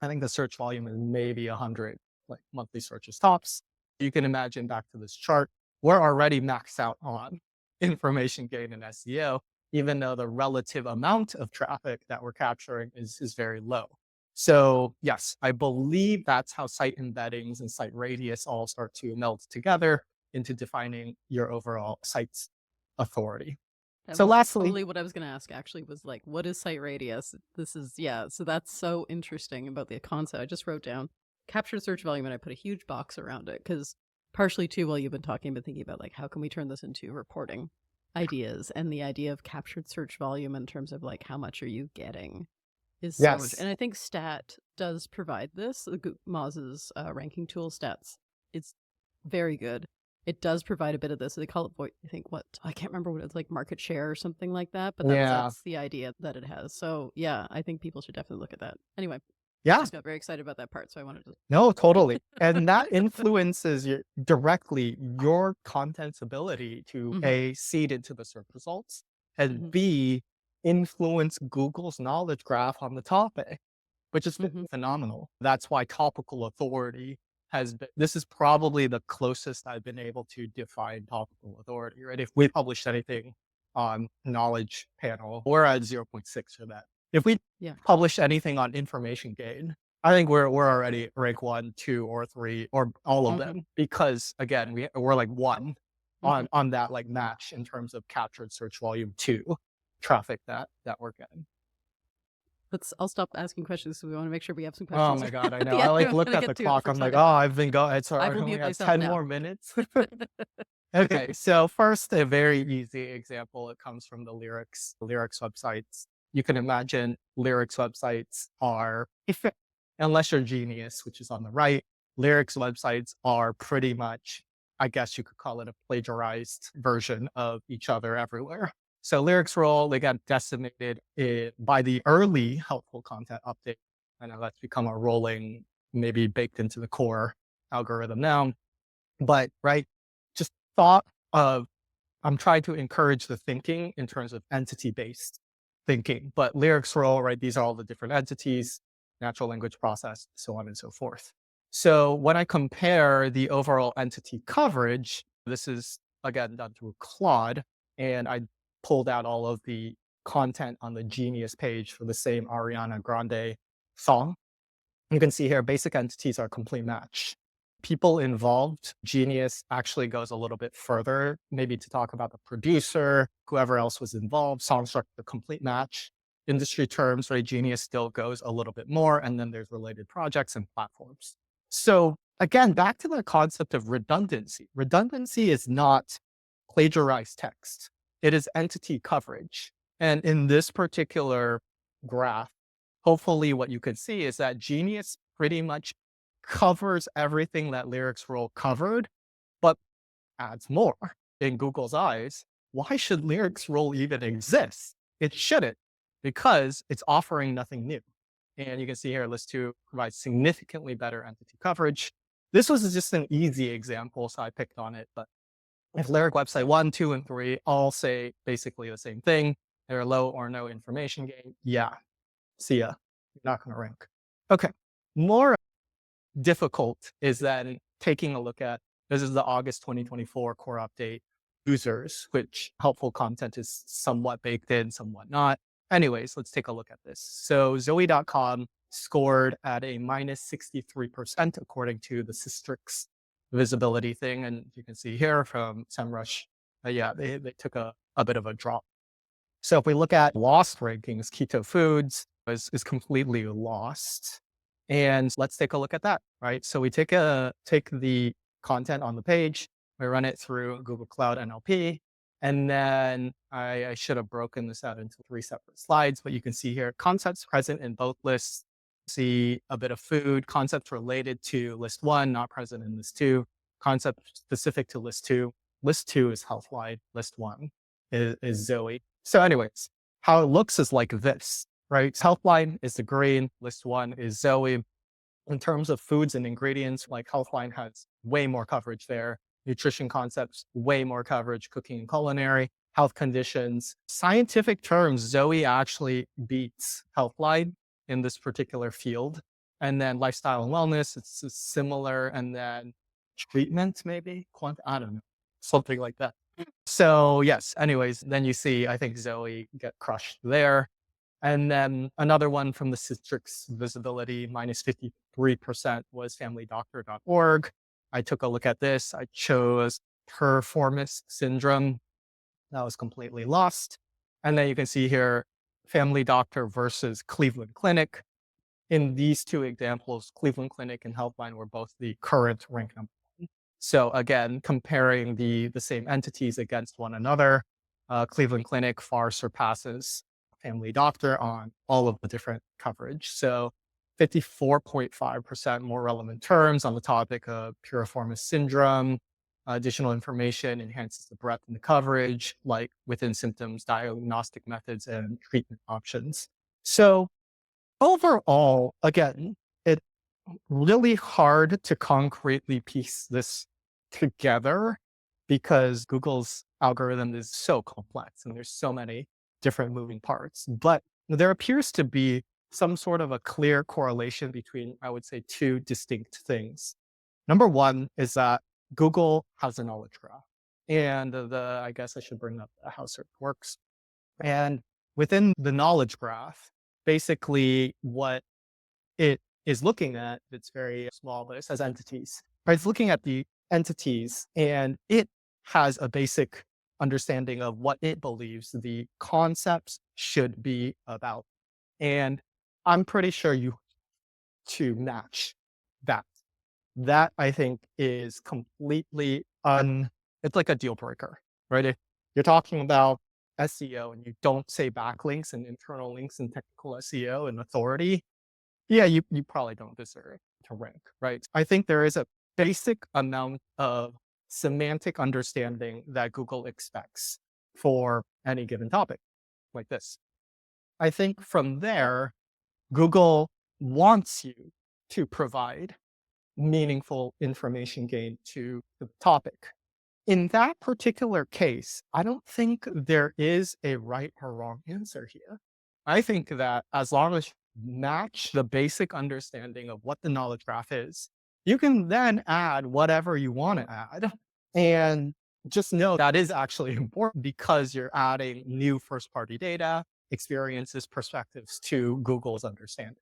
Speaker 2: I think the search volume is maybe 100 like monthly searches tops. You can imagine back to this chart, we're already maxed out on information gain in SEO, even though the relative amount of traffic that we're capturing is very low. So yes, I believe that's how site embeddings and site radius all start to meld together into defining your overall site's authority.
Speaker 1: That
Speaker 2: So
Speaker 1: was
Speaker 2: lastly,
Speaker 1: totally what I was going to ask, actually, was like, what is site radius? This is, yeah. So that's so interesting about the concept. I just wrote down captured search volume and I put a huge box around it because partially too, while you've been talking, I've been thinking about like, how can we turn this into reporting ideas, and the idea of captured search volume in terms of like, how much are you getting is so much.
Speaker 2: yes,
Speaker 1: And I think Stat does provide this. Moz's ranking tool Stats. It's very good. It does provide a bit of this. They call it, I think, what, I can't remember what it's like, market share or something like that. But that's the idea that it has. So yeah, I think people should definitely look at that. Anyway, I
Speaker 2: yeah,
Speaker 1: just got very excited about that part. So I wanted to.
Speaker 2: no, totally. And that influences directly your content's ability to A, seed into the search results, and B, influence Google's knowledge graph on the topic, which is phenomenal. That's why topical authority has been, this is probably the closest I've been able to define topical authority, right? If we published anything on knowledge panel, we're at 0.6 for that. If we publish anything on information gain, I think we're already rank 1, 2, or 3, or all of them, because again, we're like 1 on that like match in terms of captured search volume 2 traffic that we're getting.
Speaker 1: I'll stop asking questions, so we want to make sure we have some
Speaker 2: Oh
Speaker 1: questions.
Speaker 2: my God, I know. I like looked at the clock. I'm like, oh, I've been going. It's
Speaker 1: I
Speaker 2: already
Speaker 1: will
Speaker 2: only
Speaker 1: mute
Speaker 2: got
Speaker 1: myself
Speaker 2: 10
Speaker 1: now.
Speaker 2: more minutes. Okay, so first, a very easy example. It comes from the Lyrics websites. You can imagine Lyrics websites are, unless you're Genius, which is on the right, Lyrics websites are pretty much, I guess you could call it a plagiarized version of each other everywhere. So Lyrics Roll, they got decimated by the early helpful content update. I know that's become a rolling, maybe baked into the core algorithm now. But right, just thought of, I'm trying to encourage the thinking in terms of entity-based thinking. But Lyrics Roll, right, these are all the different entities, natural language process, so on and so forth. So when I compare the overall entity coverage, this is again done through Claude, and I pulled out all of the content on the Genius page for the same Ariana Grande song. You can see here, basic entities are a complete match. People involved, Genius actually goes a little bit further, maybe to talk about the producer, whoever else was involved, song structure, the complete match. Industry terms, right? Genius still goes a little bit more, and then there's related projects and platforms. So again, back to the concept of redundancy. Redundancy is not plagiarized text. It is entity coverage. And in this particular graph, hopefully what you can see is that Genius pretty much covers everything that Lyrics Roll covered, but adds more. In Google's eyes, why should Lyrics Roll even exist? It shouldn't, because it's offering nothing new. And you can see here, List 2 provides significantly better entity coverage. This was just an easy example, so I picked on it. But if Lyric website 1, 2, and 3 all say basically the same thing, they're low or no information gain, yeah, see ya. You're not going to rank. Okay. More difficult is then taking a look at This is the August 2024 core update users, which helpful content is somewhat baked in, somewhat not. Anyways, let's take a look at this. So Zoe.com scored at a minus 63% according to the Systrix visibility thing. And you can see here from SEMrush, they took a bit of a drop. So if we look at lost rankings, Keto Foods is completely lost. And let's take a look at that, right? So we take the content on the page, we run it through Google Cloud NLP, and then I should have broken this out into 3 separate slides, but you can see here concepts present in both lists. See a bit of food, concepts related to list 1, not present in list 2, concept specific to list 2. List 2 is Healthline, list 1 is Zoe. So anyways, how it looks is like this, right? Healthline is the green, list 1 is Zoe. In terms of foods and ingredients, like Healthline has way more coverage there. Nutrition concepts, way more coverage, cooking and culinary, health conditions. Scientific terms, Zoe actually beats Healthline in this particular field. And then lifestyle and wellness, it's similar. And then treatment, maybe? I don't know. Something like that. So yes, anyways, then you see, I think Zoe get crushed there. And then another one from the Systrix visibility, minus 53% was familydoctor.org. I took a look at this. I chose performance syndrome. That was completely lost. And then you can see here, Family Doctor versus Cleveland Clinic. In these 2 examples, Cleveland Clinic and Healthline were both the current rank number 1. So again, comparing the same entities against one another, Cleveland Clinic far surpasses Family Doctor on all of the different coverage. So 54.5% more relevant terms on the topic of piriformis syndrome. Additional information enhances the breadth and the coverage, like within symptoms, diagnostic methods, and treatment options. So overall, again, it's really hard to concretely piece this together because Google's algorithm is so complex and there's so many different moving parts. But there appears to be some sort of a clear correlation between, I would say, 2 distinct things. Number one is that Google has a knowledge graph. And I guess I should bring up how search works. And within the knowledge graph, basically what it is looking at, it's very small, but it says entities. Right? It's looking at the entities and it has a basic understanding of what it believes the concepts should be about. And I'm pretty sure you to match that. That I think is completely it's like a deal breaker, right? If you're talking about SEO and you don't say backlinks and internal links and technical SEO and authority, yeah, you probably don't deserve to rank, right? I think there is a basic amount of semantic understanding that Google expects for any given topic like this. I think from there, Google wants you to provide meaningful information gain to the topic. In that particular case, I don't think there is a right or wrong answer here. I think that as long as you match the basic understanding of what the knowledge graph is, you can then add whatever you want to add. And just know that is actually important because you're adding new first-party data, experiences, perspectives to Google's understanding.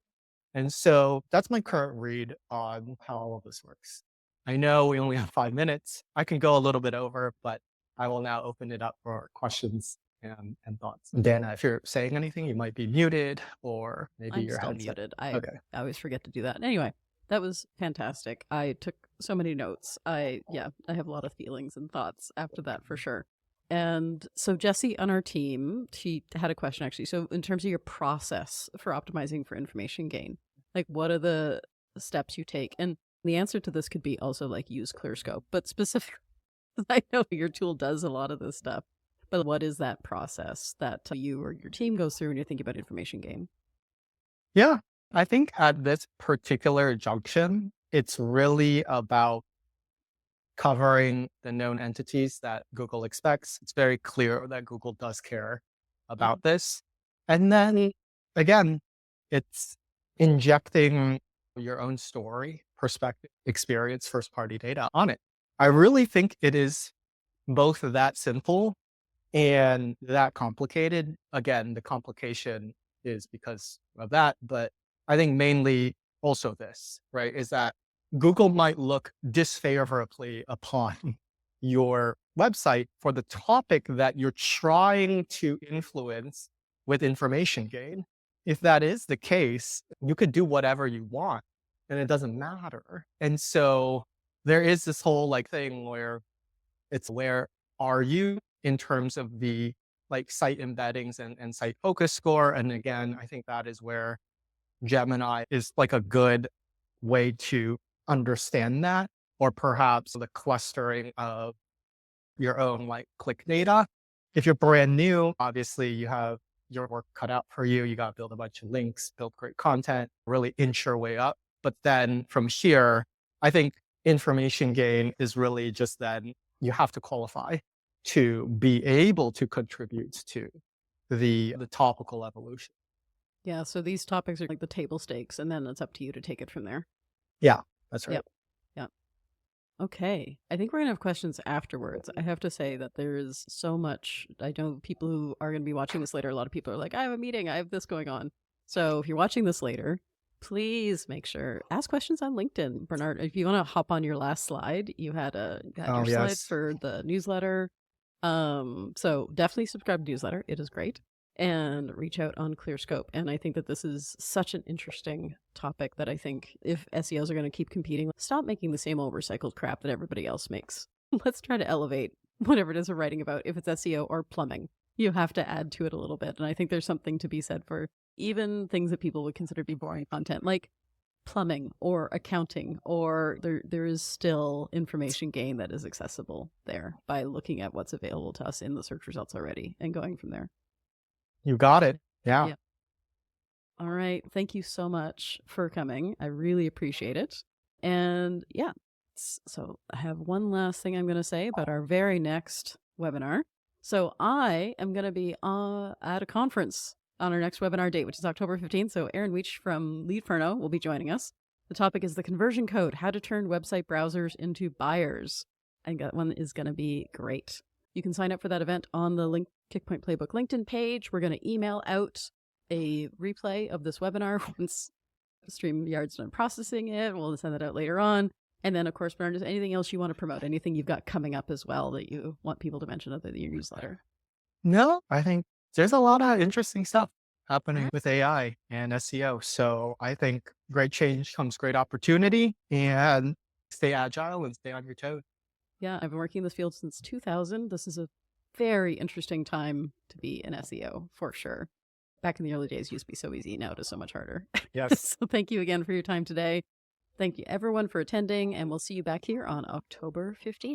Speaker 2: And so that's my current read on how all of this works. I know we only have 5 minutes. I can go a little bit over, but I will now open it up for questions and thoughts. Dana, if you're saying anything, you might be muted or maybe
Speaker 1: I'm
Speaker 2: your
Speaker 1: still
Speaker 2: headset.
Speaker 1: muted. I
Speaker 2: Okay.
Speaker 1: always forget to do that. Anyway, that was fantastic. I took so many notes. I have a lot of feelings and thoughts after that for sure. And so Jessie on our team, she had a question actually. So in terms of your process for optimizing for information gain, like what are the steps you take? And the answer to this could be also like use Clearscope, but specifically, I know your tool does a lot of this stuff, but what is that process that you or your team goes through when you're thinking about information gain?
Speaker 2: Yeah, I think at this particular junction, it's really about covering the known entities that Google expects. It's very clear that Google does care about this. And then again, it's injecting your own story, perspective, experience, first party data on it. I really think it is both that simple and that complicated. Again, the complication is because of that, but I think mainly also this, right, is that Google might look disfavorably upon your website for the topic that you're trying to influence with information gain. If that is the case, you could do whatever you want and it doesn't matter. And so there is this whole like thing where it's where are you in terms of the like site embeddings and site focus score. And again, I think that is where Gemini is like a good way to understand that, or perhaps the clustering of your own like click data. If you're brand new, obviously you have your work cut out for you. You got to build a bunch of links, build great content, really inch your way up. But then from here, I think information gain is really just then you have to qualify to be able to contribute to the topical evolution.
Speaker 1: Yeah, so these topics are like the table stakes, and then it's up to you to take it from there.
Speaker 2: Yeah, that's right.
Speaker 1: Yep. Yeah. Okay. I think we're going to have questions afterwards. I have to say that there's so much. I know people who are going to be watching this later, a lot of people are like, I have a meeting, I have this going on. So if you're watching this later, please make sure, ask questions on LinkedIn. Bernard, if you want to hop on your last slide, you had your slide for the newsletter. So definitely subscribe to the newsletter. It is great. And reach out on Clearscope. And I think that this is such an interesting topic that I think if SEOs are going to keep competing, stop making the same old recycled crap that everybody else makes. Let's try to elevate whatever it is we're writing about. If it's SEO or plumbing, you have to add to it a little bit. And I think there's something to be said for even things that people would consider to be boring content, like plumbing or accounting, or there is still information gain that is accessible there by looking at what's available to us in the search results already and going from there.
Speaker 2: You got it. Yeah.
Speaker 1: Yeah. All right. Thank you so much for coming. I really appreciate it. And yeah, so I have one last thing I'm going to say about our very next webinar. So I am going to be at a conference on our next webinar date, which is October 15th. So Aaron Weech from Leadferno will be joining us. The topic is the conversion code, how to turn website browsers into buyers. I think that one is going to be great. You can sign up for that event on the Kickpoint Playbook LinkedIn page. We're going to email out a replay of this webinar once StreamYard's done processing it. We'll send that out later on. And then, of course, Bernard, is anything else you want to promote? Anything you've got coming up as well that you want people to mention other than your newsletter?
Speaker 2: No, I think there's a lot of interesting stuff happening with AI and SEO. So I think great change comes great opportunity, and stay agile and stay on your toes.
Speaker 1: Yeah, I've been working in this field since 2000. This is a very interesting time to be an SEO, for sure. Back in the early days, it used to be so easy. Now it is so much harder.
Speaker 2: Yes.
Speaker 1: So thank you again for your time today. Thank you, everyone, for attending, and we'll see you back here on October 15th.